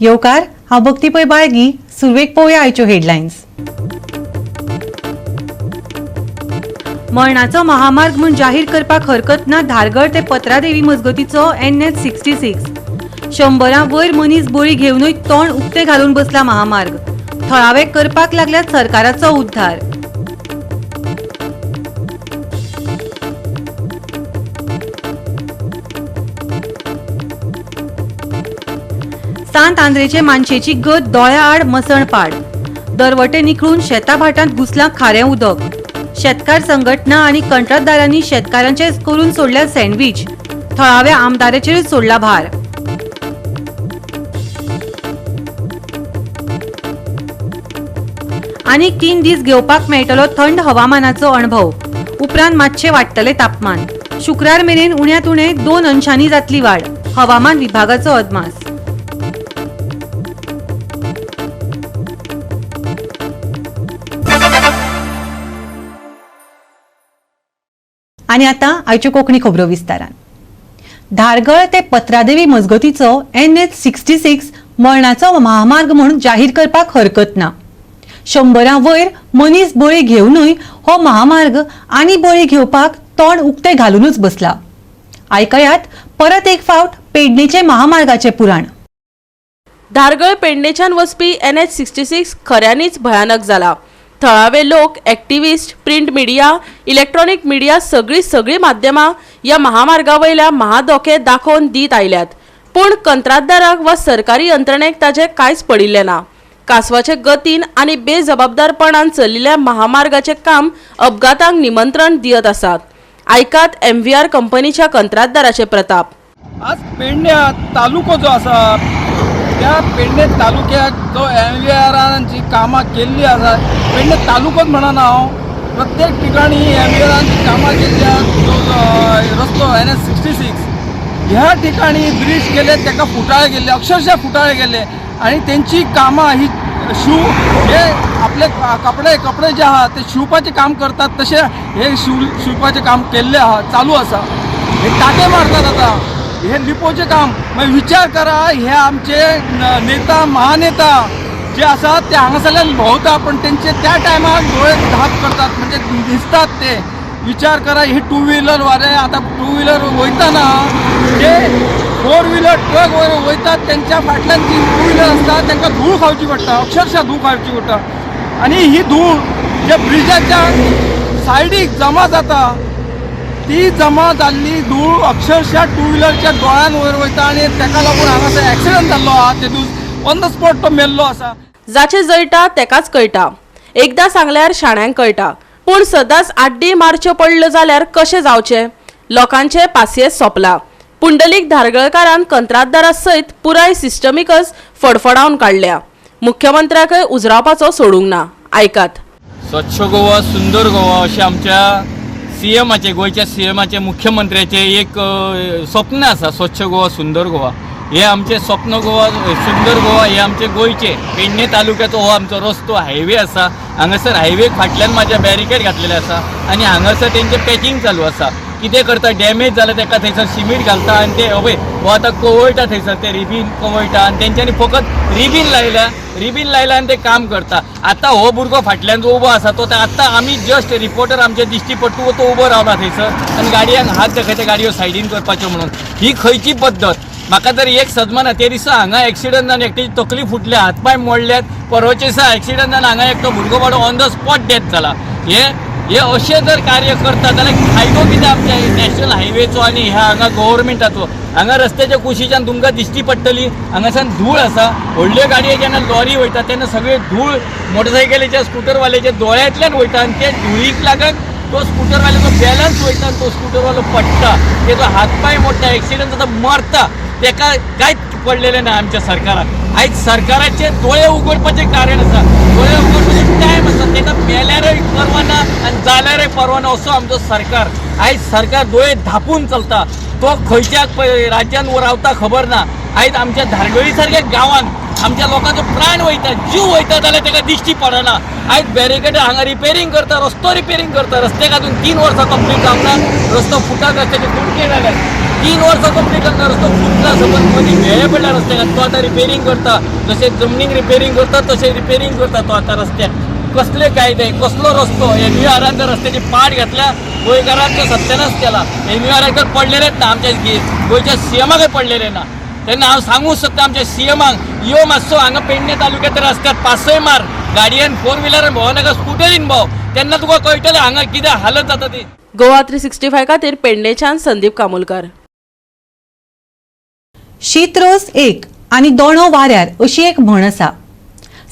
येवकार हांव भक्ती पै बाळगी. सुरवेक पळोवया आयच्यो हेडलायन्स. मळणाचो महामार्ग म्हूण जाहीर करपाक हरकत ना धारगळ ते पत्रादेवी मजगतीचो NH 66. 100 वयर मनीस बळी घेवनूय तोंड उक्ते घालून बसला महामार्ग. थळावे करपाक लागल्यात सरकाराचो उद्धार. सांत आंद्रेचे मानशेची गत दोळ्या आड मसणपाड. दरवटे निखळून शेता भाटांत घुसलां खारें उदक. शेतकार संघटना आनी कंत्राटदारांनी शेतकारांचेच करून सोडल्या सँडविच. थळाव्या आमदाराचेर सोडला भार. आनीक 3 दीस घेवपाक मेळटलो थंड हवामानाचो अणभव. उपरांत मातशें वाडटलें तापमान. शुक्रार मेरेन उण्यांत उणें 2 अंशांनी जातली वाड. हवामान विभागाचो अदमास. आनी आतां आयच्यो कोंकणी खबरो विस्तारान. धारगळ ते पत्रादेवी मजगतीचो NH 66 मळणाचो महामार्ग म्हूण जाहीर करपाक हरकत ना. 100 वयर मनीस बळी घेवनूय हो महामार्ग आनी बळी घेवपाक तोंड उक्ते घालूनच बसला. आयकयात परत एक फावट पेडणेचे महामार्गाचे पुराण. धारगळ पेडणेच्यान वचपी NH 66 खऱ्यांनीच भयानक जाला. थळावे लोक, activist, print media, electronic media सगळी माध्यमां या महामार्गावयल्या महाधोके दाखोवन दीत आयल्यात. पूण कंत्राटदाराक वा सरकारी यंत्रणेक ताचे कांयच पडिल्लें ना. कासवाचे गतीन आनी बेजबाबदारपणान चलिल्ल्या महामार्गाचे काम अपघातांक निमंत्रण दियत आसात. आयकात MVR कंपनीच्या कंत्राटदाराचे प्रताप. आज पेडण्या तालुको जो आसा त्या पेडणे तालुक्यात जो MVRांची कामां केल्ली आसा, पेडणे तालुकोच म्हणना हांव, प्रत्येक ठिकाणी MVRांची कामां केल्ली जो रस्तो NH 66 ह्या ठिकाणी ब्रिज केले, ताका फुटाळे गेले, अक्षरशः फुटाळे गेले. आणि त्यांची कामां ही हे आपले कपडे जे आहात ते शिवपाचे काम करतात, तसे हे शिवपाचे काम केल्ले आहा, चालू आसा. हे टाके मारतात आता, हे लिपोचे काम. मग विचार करा, हे आमचे नेता महानेता जे असतात ते हांगासरल्यान भोंवता, पण त्यांचे त्या टायमार डोळे धाप करतात, म्हणजे दिसतात ते. विचार करा, हे 2 व्हीलर वाले आता 2 व्हीलर वयताना जे 4 व्हीलर ट्रक वयतात त्यांच्या फाटल्यान जी 2 व्हीलर असतात त्यांना धूळ खावची पडटा, अक्षरशः धूळ खावची पडटा. आणि ही धूळ ज्या ब्रिजाच्या सायडीक जमा जाता, ती जमा जाल्ली धूळ अक्षरशः 2 व्हीलरच्या दोळ्यान वयर वयता आणि ताका लागून हांगासर ॲक्सिडंट जाल्लो आहा. तेतून ऑन द स्पॉट तो मेल्लो आसा. जाचे जळटा तेकाच कळटा. एकदां सांगल्यार शाण्यांक कळटा. पूण सदांच आड्डी मारच्यो पडल्यो जाल्यार कशें जावचें? लोकांचे पासियेंस सोंपला. पुंडलीक धारगळकारान कंत्राटदारा सयत पुराय सिस्टमीकच फडफडावन काडल्या. मुख्यमंत्र्याकय उजरावपाचो सोडूंक ना. आयकात. स्वच्छ गोवा सुंदर गोवा अशें आमच्या CMचे गोंयच्या CMचे मुख्यमंत्र्याचे एक स्वप्न आसा. स्वच्छ गोवा सुंदर गोवा हे आमचे स्वप्न गोवा सुंदर गोवा हे आमचे गोंयचे पेडणे तालुक्याचो हो आमचो रस्तो हायवे आसा. हांगासर हायवे फाटल्यान म्हाज्या बॅरिकेड घातलेले आसा आनी हांगासर तेंचे पॅकिंग चालू आसा. कितें करता, डॅमेज जाल्यार ताका थंयसर सिमीट घालता आनी ते हो आतां कवळटा थंयसर ते रिबीन कवळटा आनी तेंच्यांनी फकत रिबीन लायला आनी ते काम करता. आतां हो भुरगो फाटल्यान जो उबो आसा तो आतां आमी जस्ट रिपोर्टर आमचे दिश्टी पट्टू तो उबो रावला थंयसर आनी गाडयांक हात दाखयता गाडयो सायडीन करपाच्यो म्हणून. ही खंयची पद्दत? म्हाका तर एक सदमाना. ते दिसा हांगा एक्सिडंट जावन एकट्याची तकली फुटल्या, हातपाय मोडल्यात. परवाच्या दिसा एक्सिडंट जावन हांगा एकटो भुरगो बाबडो ऑन द स्पॉट डेथ जाला. हे अशें जर कार्य करता जाल्यार फायदो कितें आमच्या नॅशनल हायवेचो आनी ह्या हांगा गव्हर्मेंटाचो? हांगा रस्त्याच्या कुशीच्यान तुमकां दिश्टी पडटली हांगासान धूळ आसा. व्हडल्यो गाडयो जेन्ना लॉरी वयता तेन्ना सगळे धूळ मोटरसायकलीच्या स्कुटरवाल्याच्या दोळ्यांतल्यान वयता आनी ते धुळीक लागून तो स्कुटरवाल्याचो बॅलन्स वयता आनी तो स्कुटरवालो पडटा. तेजो हातपाय मोडटा, एक्सिडंट जाता, मरता. तेका कांयच पडलेलें ना आमच्या सरकाराक. आयज सरकाराचे दोळे उगडपाचें कारण आसा. दोळे उगडपाचें टायम आसा. तेका मेल्यारय परवाना आनी जाल्यारय परवाना असो आमचो सरकार. आयज सरकार दोळे धापून चलता. तो खंयच्या राज्यान रावता खबर ना. आयज आमच्या धारगळी सारख्या गांवांत आमच्या लोकांचो प्राण वयता, जीव वयता जाल्यार ताका दिश्टी पडना. आयज बॅरिकेड हांगा रिपेरींग करता, रस्तो रिपेरींग करता, रस्त्याक अजून 3 वर्सां कंप्लीट जावना, रस्तो फुटाक रस्त्याचे कुडके जाल्यात. 3 वर्सां कंप्लीट जावना, रस्तो फुटला, समज मदीं भेळे पडला रस्त्याक, तो आतां रिपेरींग करता. जशें जमनीक रिपेरींग करता तशें रिपेरींग करता तो आतां रस्त्याक. कसले कायदे, कसलो रस्तो, NVRान जर रस्त्याची पाड घातल्या, गोंयकारांचो सत्यानाश केला. NVRाक तर पडलेलेच ना, आमच्या गोंयच्या CMाकय पडलेले ना. तेन्ना हांव सांगूंक सोदता आमच्या CMाक, यो मातसो हांगा पेडणे तालुक्यात रस्त्यात पासय मार, गाडयेन 4 व्हिलरान भोंवनाका, स्कुटरीन भोंव, तेन्ना तुका कळटलें हांगा कितें हालत जाता ती. गोवा 365 खातीर पेडणेच्यान संदीप कामोलकार. शीत रोस एक आणि दोणो वाऱ्यार अशी एक म्हण आसा.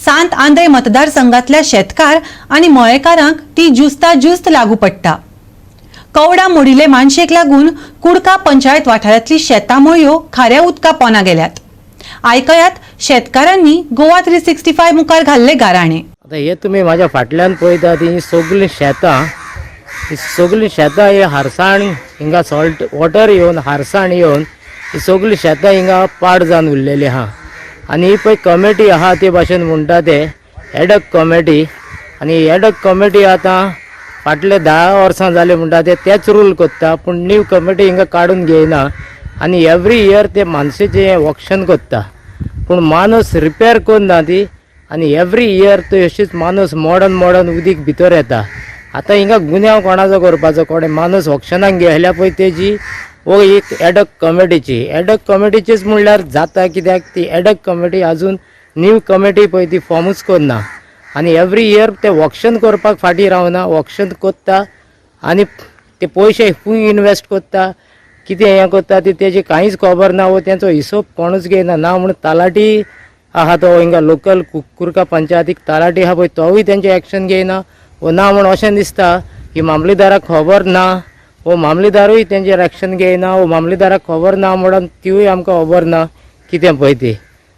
सांत आंध्रे मतदारसंघातल्या शेतकार आणि मळेकारांक ती ज्युस्त लागू पडटा. कवडा मोडिल्ले मानशेक लागून कुडका पंचायत वाठारांतली शेतां मळ्यो खाऱ्या उदका पोना गेल्यात. आयकयात शेतकारांनी गोवा 365 मुखार घाल्ले गाराणे. आता हे तुम्ही माझ्या फाटल्यान पळयता ती सगळीं शेतां हे हारसाण हिंगा सॉल्ट वॉटर येवन हारसाण येवन ही सगळीं शेतां हिंगा पाड जावन उरलेली आहा. आनी ही पळय कमिटी आहा ते भाशेन म्हणटा ते एडक कमिटी, आनी एडक कमिटी आतां फाटले 10 वर्सां जाले म्हणटा तेच रूल करता, पूण न्यू कमिटी हिंगा काडून घेयना. आनी एवरी इयर ते माणसेचें ऑक्शन करता, पूण माणूस रिपेर करना ती. आनी एवरी इयर तो अशीच माणूस मोडन उदीक भितर येता. आतां हिंगा गुन्यांव कोणाचो करपाचो, कोणे माणूस ऑक्शनाक गेल्या पळय तेजी वो एक एडक कमिटीचीच म्हणल्यार जाता, कित्याक ती एडक कमिटी आजून न्यू कमिटी पळय ती फॉर्मूच करना. आनी एवरी इयर ते ऑक्शन करपाक फाटीं रावना, ऑक्शन करता आनी ते पयशे खूंय इन्वेस्ट करता, कितें हें करता ती तेजी कांयच खबर ना. वो तेंचो हिशोब कोणूच घेयना. ना म्हूण तलाटी आहा तो हिंगा लोकल कुरका पंचायतीक तलाटी आहा पळय तोवूय तेंचें एक्शन घेयना. वो ना म्हूण अशें दिसता की मामलेदाराक खबर ना, वो मामलेदारूय तेंचेर एक्शन घेयना. वो मामलेदाराक खबर ना म्हणून तिवूय आमकां खबर ना कितें पळय ती.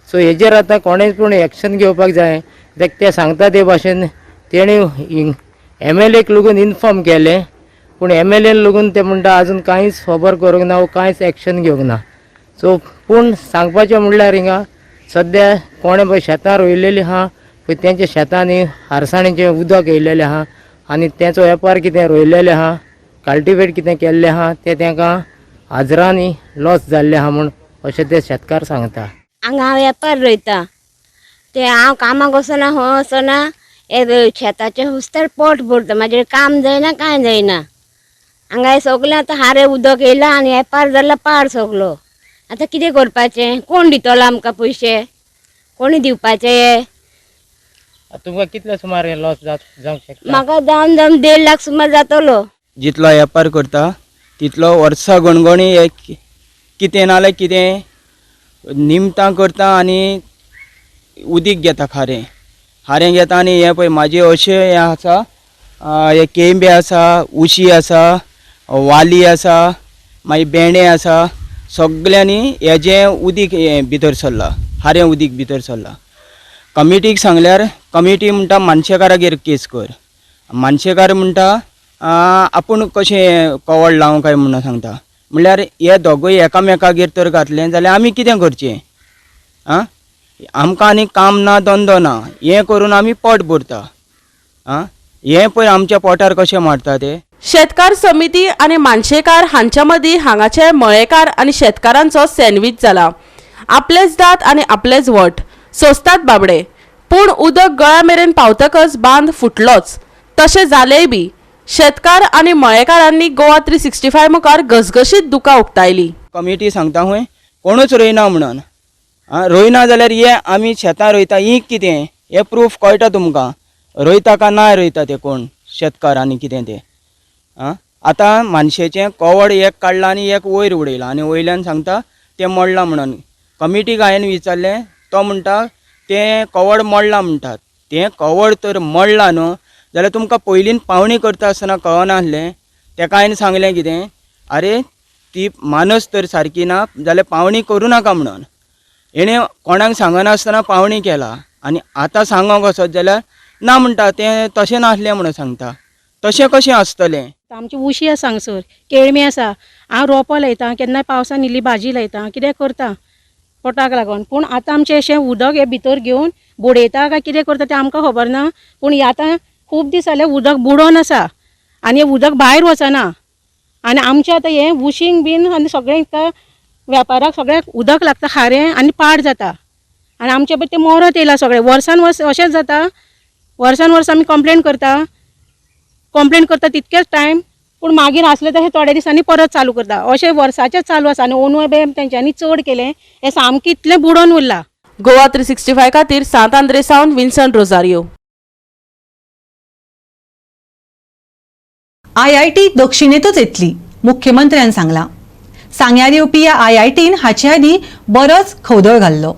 सो हेजेर आतां कोणेंच पूण एक्शन घेवपाक जाय. ते सांगता ते भाशेन तेणी MLAक लागून इन्फॉर्म केलें, पूण MLA लागून ते म्हणटा आजून कांयच खबर करूंक ना, वो कांयच एक्शन घेवंक ना. सो पूण सांगपाचें म्हणल्यार हिंगा सद्या कोणें पळय शेतां रोयलेलीं आहा पळय तेंच्या शेतांनी हारसाणेचें उदक येयलेलें आहा, आनी तेंचो वेपार कितें रोयलेलें आहा, कल्टिवेट कितें केल्लें आहा तें तेंकां हाजरांनी लॉस जाल्लें आहा म्हूण अशें ते शेतकार सांगता. हांगा हांव वेपार रोयता ते हांव कामाक वचना हे शेताचे हुस्त्यार पोट भरता, म्हाजें काम जायना कांय जायना. हांगा हे सगळें आतां हारें उदक येयलां आनी वेपार जाल्लो पाड सगलो. आतां कितें करपाचें, कोण दितलो आमकां पयशे, कोणी दिवपाचें हे? तुमकां कितले सुमार लॉस जावंक शकता? म्हाका जावन 1.5 लाख सुमार जातलो. जितलो वेपार करता तितलो वर्सां गणगणी एक कितें नाल्यार कितें निमतां करता आनी उदीक घेता, खारें घेता. आनी हें पळय म्हाजें अशें हें आसा, हे केंबे आसा, उशी आसा, वाली आसा, मागीर भेंडे आसा, सगल्यांनी हेजें उदीक भितर सरला, खारें उदीक भितर सरला. कमिटीक सांगल्यार कमिटी म्हणटा मानशेकारागेर केस कर. मानशेकार म्हणटा आपूण कशें कवड लावं काय म्हणून सांगता. म्हणल्यार हे दोगूय एकामेकागेर तर घातलें जाल्यार आमी कितें करचें? आमकां आनी काम ना, धंदो ना, हें करून आमी पोट भरता. हें पळय आमच्या पोटार कशें मारता ते. शेतकार समिती आणि मानशेकार हांच्या मदीं हांगाचे मळेकार आणि शेतकारांचो सँडवीच जाला. आपलेच दात आणि आपलेच वट, सोंसतात बाबडे. पूण उदक गळ्या मेरेन पावतकच बांद फुटलोच. तशें जालेंय बी. शेतकार आणि मळेकारांनी गोवा 365 मुखार घसघशीत दुकां उक्तायली. कमिटी सांगता खंय कोणूच रोयना म्हणून. रोयना जाल्यार हे आमी शेतां रोयता ही कितें हे प्रूफ कळटा तुमकां? रोयता काय ना रोयता ते कोण शेतकार आनी कितें ते. आतां मानशेचें कवड एक काडलां आनी एक वयर उडयलां आनी वयल्यान सांगता तें मोडलां म्हणून. कमिटीक हांवें विचारलें, तो म्हणटा तें कवड मोडलां म्हणटात. तें कवड तर मोडलां न्हू जाल्यार तुमकां पयलीं पावणी करता आसतना कळनासलें? तेका हांवें सांगलें कितें, आरे ती मानस तर सारकी ना जाल्यार पावणी करूं नाका म्हणून. हेणें कोणाक सांगनासतना पावणी केला आनी आतां सांगोंक वचत जाल्यार ना म्हणटा तें तशें नासलें म्हणून सांगता. तशें कशें आसतलें? आमची उशी आसा हांगसर, केळमी आसा. हांव रोंपो लायतां, केन्नाय पावसान इल्ली भाजी लायतां, कितें करता. पोटाक लागून. पूण आतां आमचें अशें उदक हे भितर घेवन बुडयता काय कितें करता तें आमकां खबर ना. पूण हें आतां खूब दीस जाले उदक बुडोन आसा आनी हें उदक भायर वचना. आनी आमचें आतां हें वुशींग बीन आनी सगळें इतका वेपाराक सगळ्याक उदक लागता खारें आनी पाड जाता. आनी आमचे पळय तें मरत येयला सगळें. वर्सान वर्स अशेंच जाता. वर्सान वर्स आमी कंप्लेन करता तितकेच टायम, पूण मागीर आसलें तशें थोड्या दिसांनी परत चालू करता. अशें वर्साचें चालू आसा. आनी ओनू बे तेंच्यांनी चड केलें. हें सामकें इतलें बुडोन उरलां. गोवा 365 खातीर सांत आंद्रे सावन विन्संट रोजारियो. IIT दक्षिणेतूच येतली, मुख्यमंत्र्यान सांगला. सांग्यार येवपी या IITन हाचे आदीं बरोच खवदळ घाल्लो.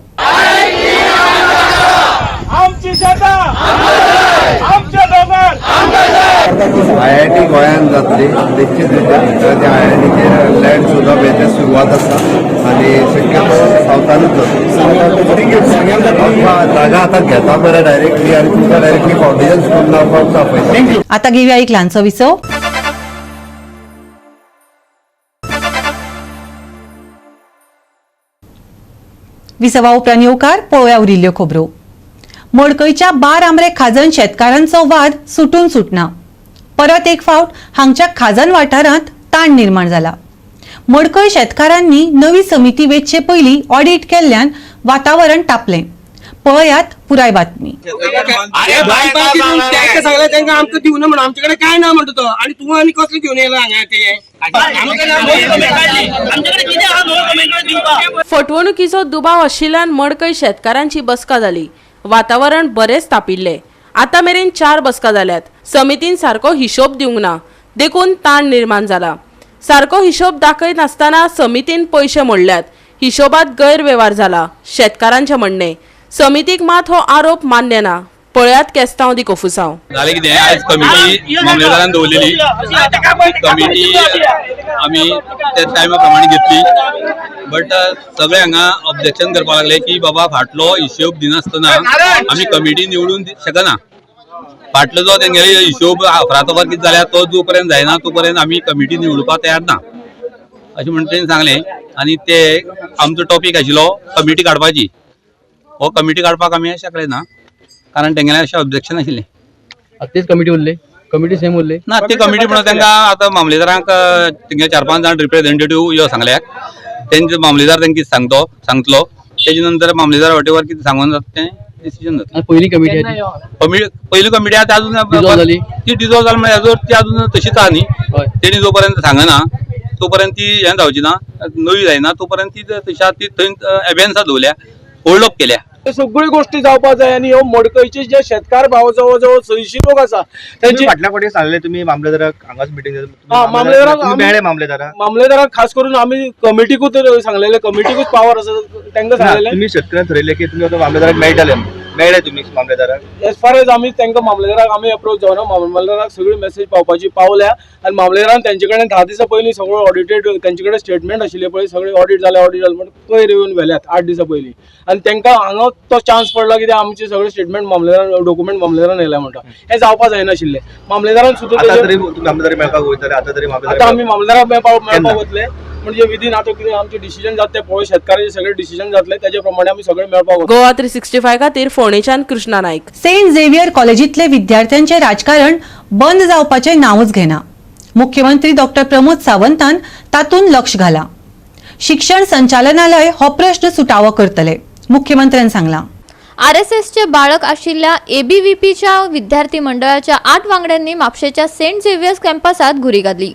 IIT गोंयांत जातली निश्चित रित्या त्या IITचे लँड सुद्धा बेते सुरवात आसा आनी शक्यतो सावथानूच जातली. जागा आतां घेता बरें डायरेक्टली आनी तुमकां डायरेक्टली फावंडेशन स्कूल लावपाक दाखयता. आता घेऊया एक ल्हानसो विसव. विसवा उपरांत येवकार पळोवया उरिल्ल्यो खबरो. मडकयच्या बार आमरे खाजन शेतकारांचो वाद सुटून सुटना. परत एक फावट हांगच्या खाजन वाठारांत ताण निर्माण जाला. मडकय शेतकारांनी नवी समिती वेचचे पयलीं ऑडिट केल्ल्यान वातावरण तापलें. पळयात पुराय बातमी. आमकां दिवना म्हणून आमचे कडेन काय ना म्हणटा तो. आनी तूं आनी कसलें घेवन येयला हांगा ते फटवणुकीचो दुबाव आशिल्ल्यान मडकय शेतकारांची बसका जाली. वातावरण बरेच तापिल्ले. आता मेरेन 4 बसका जाल्यात. समितीन सारको हिशोब दिवंक ना, देखून ताण निर्माण जाला. सारको हिशोब दाखयत नासतना समितीन पयशे मोडल्यात. हिशोबात गैरव्यवहार जाला, शेतकारांचे म्हणणे. समितीक मात हो आरोप मान्य ना. पळयात केस्तांव दी कोफुसांव. जालें कितें, आयज कमिटी मामलेदारान दवरलेली. कमिटी आमी त्या टायमा प्रमाणे घेतली. बट सगळे हांगा ऑब्जेक्शन करपाक लागले की बाबा फाटलो हिशोब दिनासतना आमी कमिटी निवडून शकना. फाटलो जो तेंगेले हिशोब अफरातफर कितें जाल्यार तो जो पर्यंत जायना तो पर्यंत आमी कमिटी निवडपाक तयार ना अशें म्हणून तेणी सांगलें. आनी ते आमचो टॉपीक आशिल्लो कमिटी काडपाची. हो कमिटी काडपाक आमी शकले ना कारण तेंगेले अशें ऑब्जेक्शन आशिल्लें. तेच कमिटी उरले, कमिटी सेम उरले ना ती कमिटी म्हणून तांकां आतां मामलेदारांक तेंगे 4-5 जाण रिप्रेझेंटेटिव्ह यो सांगल्याक. तेंचे मामलेदार तांकां सांगतलो. तेजे नंतर मामलेदार वटेवर कितें सांगून जाता तें डिसिजन जाता. पहिली कमिटी पहिली कमिटी आतां अजून ती डिजॉल्व जाली म्हणजे ती अजून तशीच आहा न्ही. तेणी जो पर्यंत सांगना तो पर्यंत ती हें जावची ना, नवी जायना तो पर्यंत ती तशा ती थंय एबेन्सा दवरल्या, होल्ड अप केल्या. सगळ्यो गोष्टी जावपाक जाय. आनी ह्यो मडकयचे जे शेतकार भाव जवळ जवळ 600 लोक आसा त्यांची फाटल्या फावटी सांगले तुम्ही मामलेदाराक हांगाच मिटींग मामलेदाराक खास करून आमी कमिटीकूच सांगलेले. कमिटीकूच पावर आसा तांकां सांगलेले. तुम्ही शेतकऱ्यांक ठरयले की तुम्ही आता मामलेदाराक मेळ्ळे तुम्ही मामलेदाराक. एज फार एज आमी तांकां मामलेदाराक आमी अप्रोच जावना. मामलेदाराक सगळी मेसेज पावल्या आनी मामलेदारान तेंचे कडेन 10 दिसां पयलीं सगळो ऑडिटेड तेंचे कडेन स्टेटमेंट आशिल्ले पळय सगळे ऑडिट जाले म्हणून पयर येवन व्हेल्यात 8 दिसां पयलीं. आनी तांकां हांगा तो चान्स पडला कित्याक आमचे सगळे स्टेटमेंट मामलेदारान डॉक्युमेंट मामलेदारान येयला म्हणटा. हें जावपाक जायनाशिल्लें. मामलेदारान सुद्दां मामलेदार मेळपाक वयतले आतां आमी मामलेदाराक मेळपाक वतले. म्हणजे विधीन आतां कितें आमचे डिसिजन जातले पळय शेतकाराचे सगळे डिसिजन जातले त्याच्या प्रमाणे आमी सगळे मेळपाक वतले. गोवा 365 खातीर फोंडेच्यान कृष्णा नायक. सेंट झेवियर कॉलेजीतले विद्यार्थ्यांचे राजकारण बंद जावपाचे नांवच घेना. मुख्यमंत्री डॉक्टर प्रमोद सावंतान तातूंत लक्ष घाला. शिक्षण संचालनालय हो प्रश्न सुटावो करतले, मुख्यमंत्र्यान सांगला. RSSचे बाळक आशिल्ल्या ABVPच्या विद्यार्थी मंडळाच्या 8 वांगड्यांनी म्हापशेच्या सेंट झेवियर्स कॅम्पसात घुरी घातली.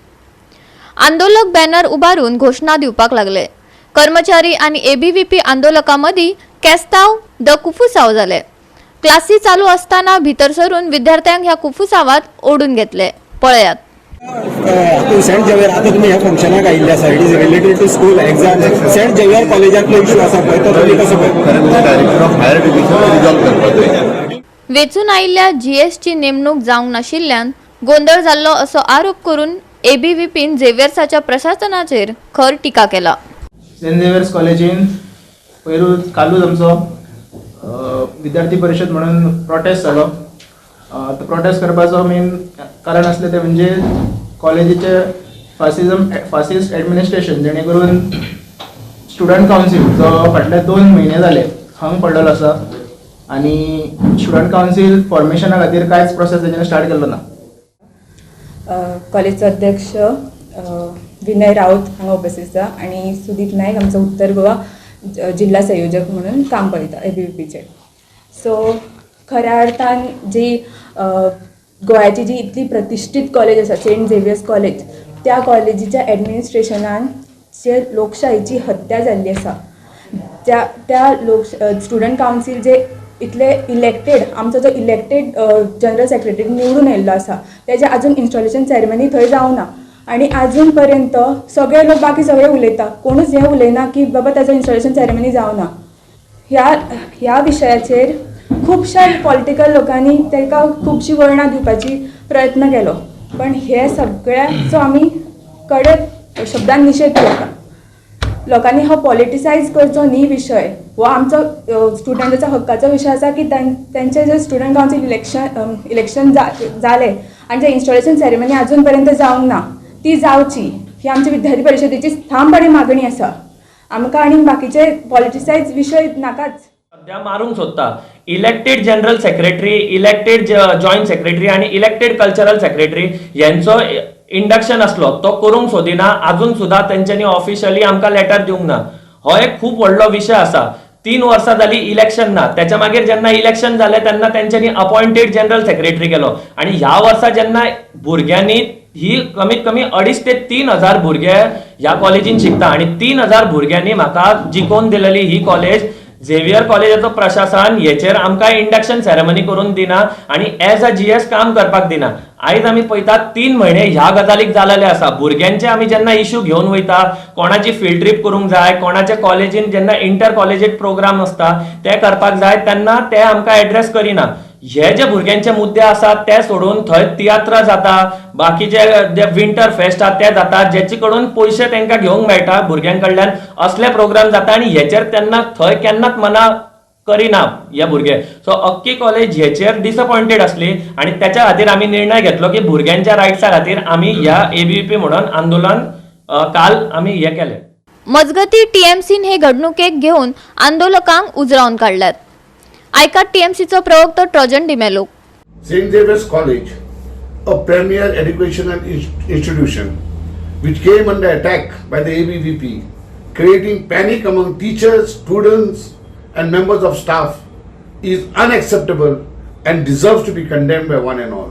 आंदोलक बॅनर उबारून घोषणा दिवपाक लागले. कर्मचारी आणि ABVP आंदोलकांमदी केस्तांव द कुफुसांव जाले. क्लासी चालू असताना भितर सरून विद्यार्थ्यांक ह्या कुफुसांवात ओढून घेतले. पळयात. सेंट झेवियर आता तुम्ही ह्या फंक्शनाक आयिल्ले आसा. It is related to school exam. Saint Xavier कॉलेजांतलो इश्यू आसा पळय तो तुमी कसो director of higher education resolve करपाक. वेचून आयिल्ल्या GSची नेमणूक जावंक नाशिल्ल्यान गोंधळ जाल्लो असो आरोप करून ABVPन झेवियर्साच्या प्रशासनाचेर खर टिका केला. सेंट झेवियर्स कॉलेजीन कालूच आमचो विद्यार्थी परिशद म्हणून प्रोटेस्ट जालो. प्रोटेस्ट करपाचो मेन कारण आसलें तें म्हणजे कॉलेजीचे फासिस्ट एडमिनिस्ट्रेशन जेणे करून स्टुडंट कावन्सील जो फाटले 2 म्हयने जाले हंग पडलेलो आसा आनी स्टुडंट कावन्सील फॉर्मेशना खातीर कांयच प्रोसेस तेजें स्टार्ट केल्लो ना. कॉलेजचो अध्यक्ष विनय राऊत हांगा उपस्थित आसा आनी सुदीप नायक आमचो उत्तर गोवा जिल्हा संयोजक म्हणून काम पळयता ABVPचे. सो खऱ्या अर्थान जी गोंयाची जी इतली प्रतिश्ठीत कॉलेज आसा सेंट झेवियर्स कॉलेज, त्या कॉलेजीच्या एडमिनिस्ट्रेशनान जे लोकशायेची हत्या जाल्ली आसा, त्या स्टुडंट कावन्सील जे इतले इलेक्टेड, आमचो जो इलेक्टेड जनरल सेक्रेटरी निवडून येयल्लो आसा तेजे आजून इन्स्टॉलेशन सेरेमनी थंय जावं ना आनी आजून पर्यंत सगळे लोक बाकी सगळे उलयता, कोणूच हें उलयना की बाबा ताजो इन्स्टॉलेशन सेरेमनी जावं ना. ह्या विशयाचेर खुबश्या पॉलिटिकल लोकांनी ताका खुबशी वळणां दिवपाची प्रयत्न केलो, पण हे सगळ्याचो आमी कडक शब्दान निशेध करता. लोकांनी हो पॉलिटिसायज करचो न्ही विशय, हो आमचो स्टुडंटाचा हक्काचो विशय आसा की तेंचे जे स्टुडंट कावन्सील इलेक्शन जाले आनी जे इन्स्टॉलेशन सेरेमनी आजून पर्यंत जावंक ना ती जावची, ही आमची विद्यार्थी परिशदेची ठामपणे मागणी आसा. आमकां आनी बाकीचे पॉलिटिसायज विशय नाकाच. सध्या मारूंक सोदता elected general secretary, elected joint secretary आनी इलेक्टेड कल्चरल सेक्रेटरी यांचो इंडक्शन आसलो तो करूंक सोदिना. अजून सुद्धा तेंच्यांनी ऑफिशियली आमकां लेटर दिवंक ना. हो एक खूप व्हडलो विशय आसा. 3 वर्सां जाली इलेक्शन ना, त्याच्या मागीर जेन्ना इलेक्शन जालें तेन्ना तेंच्यांनी अपॉइंटेड जनरल सेक्रेटरी केलो आनी ह्या वर्सा जेन्ना भुरग्यांनी ही कमीत कमी 2,500 ते 3,000 भुरगे ह्या कॉलेजीन शिकता आनी 3,000 भुरग्यांनी म्हाका जिखोवन दिलेली ही कॉलेज झेवियर कॉलेजाचो प्रशासन हेचेर आमकां इंडक्शन सेरेमनी करून दिना आनी एज अ GS काम करपाक दिना. आयज आमी पळयतात 3 म्हयने ह्या गजालीक जालेले आसा. भुरग्यांचे आमी जेन्ना इश्यू घेवन वयता, कोणाची फील्ड ट्रीप करूंक जाय, कोणाच्या कॉलेजीन जेन्ना इंटर कॉलेजीएट प्रोग्राम आसता ते करपाक जाय तेन्ना ते आमकां एड्रेस करिना. हे जे भुरग्यांचे मुद्दे आसात ते सोडून थंय तियात्र जाता, बाकीचे जे विंटर फेस्ट आसा ते जाता, जेचे कडून पयशे तांकां घेवंक मेळटा भुरग्यां कडल्यान, असले प्रोग्राम जाता आनी हेचेर तेन्ना थंय केन्नाच मना करिना हे भुरगे. सो अख्खी कॉलेज हेचेर डिसअपॉइंटेड आसली आनी त्याच्या खातीर आमी निर्णय घेतलो की भुरग्यांच्या रायट्सा खातीर आमी ह्या ABVP म्हणून आंदोलन काल आमी हे केले. मजगती TMCन हे घडणुकेक घेऊन आंदोलकांक उजरावन काढल्यात. ऐका TMCचो प्रवक्तो Trojan D'Mello. St. Xavier's College, a premier educational institution which came under attack by the ABVP, creating panic among teachers, students and members of staff, is unacceptable and deserves to be condemned by one and all.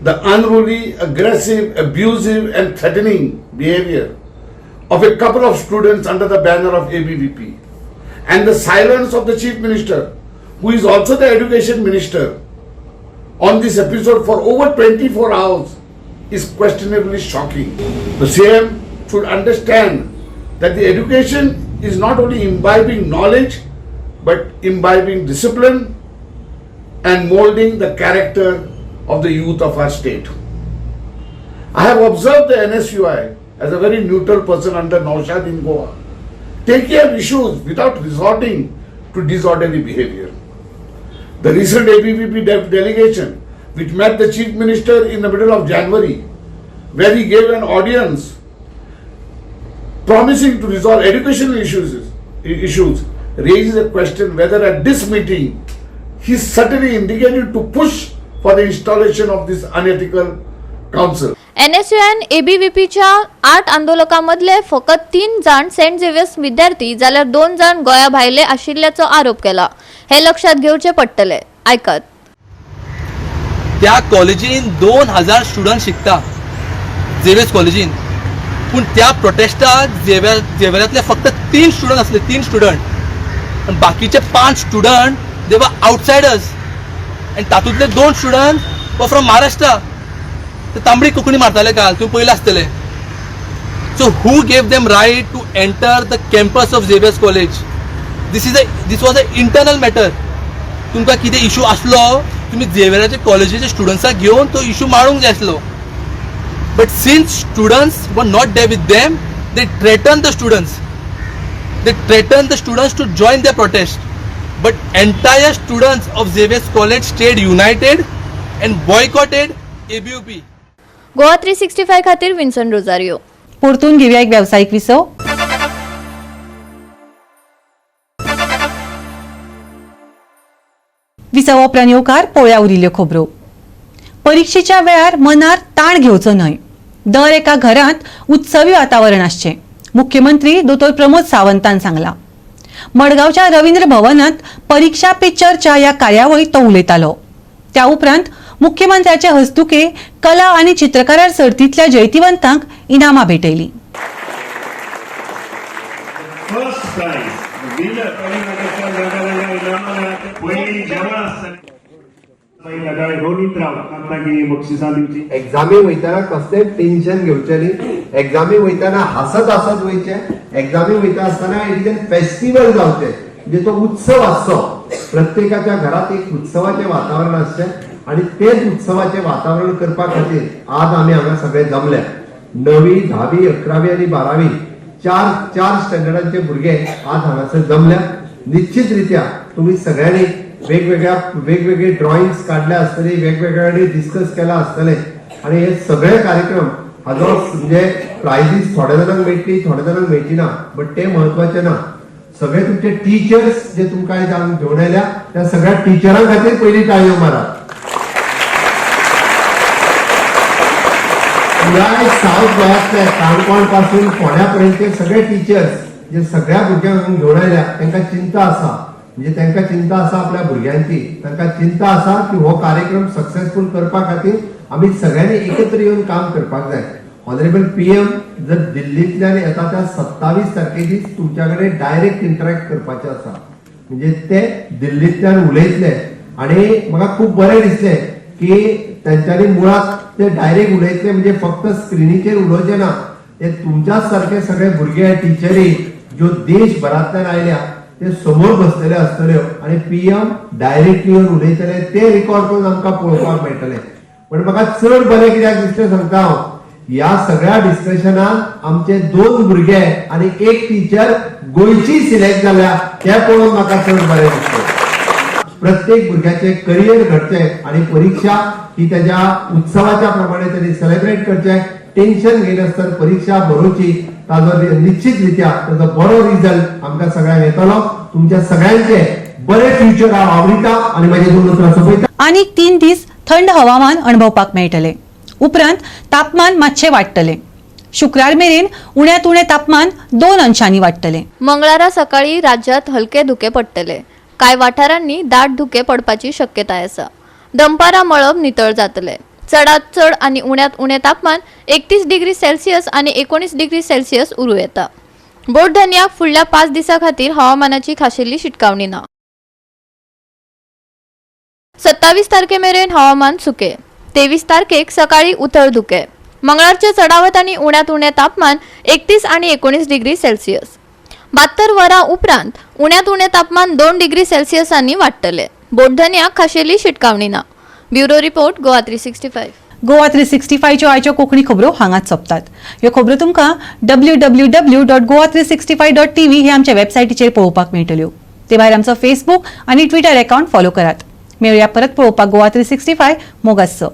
The unruly, aggressive, abusive and threatening behavior of a couple of students under the banner of ABVP and the silence of the Chief Minister, who is also the Education Minister, on this episode for over 24 hours is questionably shocking. The CM should understand that the education is not only imbibing knowledge but imbibing discipline and molding the character of the youth of our state. I have observed the NSUI as a very neutral person under Naushad in Goa, take care of issues without resorting to disorderly behavior. The recent ABVP delegation, which met the Chief Minister in the middle of January, where he gave an audience promising to resolve educational issues, raises a question whether at this meeting he certainly indicated to push for the installation of this unethical council. NSUN ABVPच्या 8 आंदोलकांमधले फकत 3 जण Saint Xavier's विद्यार्थी जाल्यार 2 जण गोंया भायले आशिल्ल्याचो आरोप केला. हे लक्षात घेवचे पडटले. ऐकत. त्या कॉलेजीन 2,000 स्टुडंट शिकता झेवियर्स कॉलेजीन, पूण त्या प्रोटेस्टाक झेवियरांतले फक्त 3 स्टुडंट असले, 3 स्टुडंट, आणि बाकीचे 5 स्टुडंट दे वर आउटसायडर्स आणि तातूंतले 2 स्टुडंट वर फ्रॉम महाराष्ट्र. ते तांबडी कोंकणी मारताले काल, तुम्ही पळयले आसतले. So who gave them right to enter the campus of Xavier's college? This was a internal matter. तुमकां कितें इशू आसलो तुम्ही झेवियराच्या कॉलेजीच्या स्टुडंट्साक घेवन तो इशू मारूंक जाय आसलो. But since students were not there with them, they threaten the students. They threatened the students to join their protest, but entire students of Xavier's College stayed united and boycotted ABVP. Goa 365 खातीर Vinson Rosario. परतून घेऊया एक व्यावसायिक विसव. दिसा उपरांत येवकार पोळ्या उरिल्ल्यो खबरो. परीक्षेच्या वेळार मनार ताण घेवचो न्हय. दर एका घरांत उत्सवी वातावरण आसचें. मुख्यमंत्री दोतोर प्रमोद सावंतान सांगला. मडगावच्या रवींद्र भवनात परीक्षा पे चर्चा या कार्यावळीत तो उलयतालो. त्या उपरांत मुख्यमंत्र्याचे हस्तुके कला आनी चित्रकारार सर्तींतल्या जैतिवंतांक इनामां भेटयलीं. एक्झामी वयताना कसले टेन्शन घेवचें न्ही. एक्झामी वयताना हसत हसत वयचें. एक्झामी वयता आसतना एक फेस्टिवल जावचें, म्हणजे तो उत्सव आसचो. प्रत्येकाच्या घरात एक उत्सवाचें वातावरण आसचें आणि तेच उत्सवाचें वातावरण करपा खातीर आज आमी हांगा सगळे जमल्या. 9वी 10वी 11वी आनी 12वी चार स्टँडर्डांचे भुरगे आज हांगासर जमल्या. निश्चित रित्या तुम्ही सगळ्यांनी वेगवेगळे ड्रॉइंग्स काढले आसतले, वेगवेगळे डिस्कस केला आसतले आणि हे सगळे कार्यक्रम हाजो म्हणजे प्रायजीस थोड्या जाणांक मेळटली, थोड्या जाणांक मेळची ना. बट ते म्हत्वाचे ना. सगळे तुमचे टीचर्स जे तुमकां घेवन आयल्या त्या सगळ्या टीचरां खातीर पयली ताळयो मारात. साऊथ गोंयांतले काणकोण पासून फोंड्या पर्यंतचे सगळे टीचर्स जे सगळ्या भुरग्यांक घेवन आयल्या तांकां चिंता आसा. म्हणजे तांकां चिंता आसा आपल्या भुरग्यांची. तांकां चिंता आसा की हो कार्यक्रम सक्सेसफूल करपा खातीर आमी सगळ्यांनी एकत्र येवन काम करपाक जाय. ऑनरेबल PM जर दिल्लींतल्यान येता त्या 27 तारखेची तुमच्या कडेन डायरेक्ट इंटरॅक्ट करपाचें आसा. म्हणजे ते दिल्लींतल्यान उलयतले आणि म्हाका खूब बरें दिसलें की तांच्यांनी मुळात ते डायरेक्ट उलयतले. म्हणजे फक्त स्क्रिनीचेर उलोवचें ना. ते तुमच्याच सारखे सगळे भुरगे टीचरी ज्यो देशभरांतल्यान आयल्या ते समोर बसलेले आसतल्यो आणि PM डायरेक्टली येवन उलयतले. ते रिकॉर्ड करून आमकां पळोवपाक मेळटले. पण म्हाका चड बरें कित्याक दिसलें सांगता हांव, ह्या सगळ्या डिस्कशनात आमचे 2 भुरगे आणि 1 टीचर गोंयची सिलेक्ट जाल्या. ते पळोवन म्हाका चड बरें दिसलें. प्रत्येक भुरग्याचे करियर घडचे आणि परीक्षा ही त्याच्या उत्सवाच्या प्रमाणे त्यांनी सेलिब्रेट करचे. टेन्शन घेनासतना परीक्षा बरोवची. ताजो निश्चितरित्या ताजो बरो रिझल्ट आमकां सगळ्यांक येतलो. तुमच्या सगळ्यांचे बरे फ्युचर हांव आवडीता आणि म्हाजे 2 उतरां सोंपयता. आनी 3 दीस थंड हवामान अणभवपाक मेळटले. उपरांत तापमान मातशें वाडटलें. शुक्रार मेरेन उण्यांत उणें तापमान 2 अंशांनी वाडटलें. मंगळारा सकाळी राज्यात हलके धुके पडटले. कांय वाठारांनी दाट धुके पडपाची शक्यताय आसा. दनपारां मळब नितळ जातले. चडांत चड आनी उण्यांत उणें तापमान 31 डिग्री सेल्सियस आनी 19 डिग्री सेल्सियस उरूं येता. बोट धन्याक फुडल्या 5 दिसां खातीर हवामानाची खाशेली शिटकावणी ना. 27 तारखे मेरेन हवामान सुके. 23 तारखेक सकाळी उथळ धुके. मंगळारचे चडावत आनी उण्यांत उणें तापमान 31 आनी 19 डिग्री सेल्सियस. 72 वरां उपरांत उण्यांत उणें तापमान 2 डिग्री सेल्सियसांनी वाडटले. बोट धन्याक खाशेली शिटकावणी ना. Bureau report Goa 365. गोवा 365 च्यो आयच्यो कोंकणी खबरो हांगाच सोंपतात. ह्यो खबरो तुमकां www.goa365.tv हे आमच्या वेबसायटीचेर पळोवपाक मेळटल्यो. ते भायर आमचो फेसबूक आनी ट्विटर अकाउंट फॉलो करात. मेळुया परत पळोवपाक गोवा 365 मोगासो.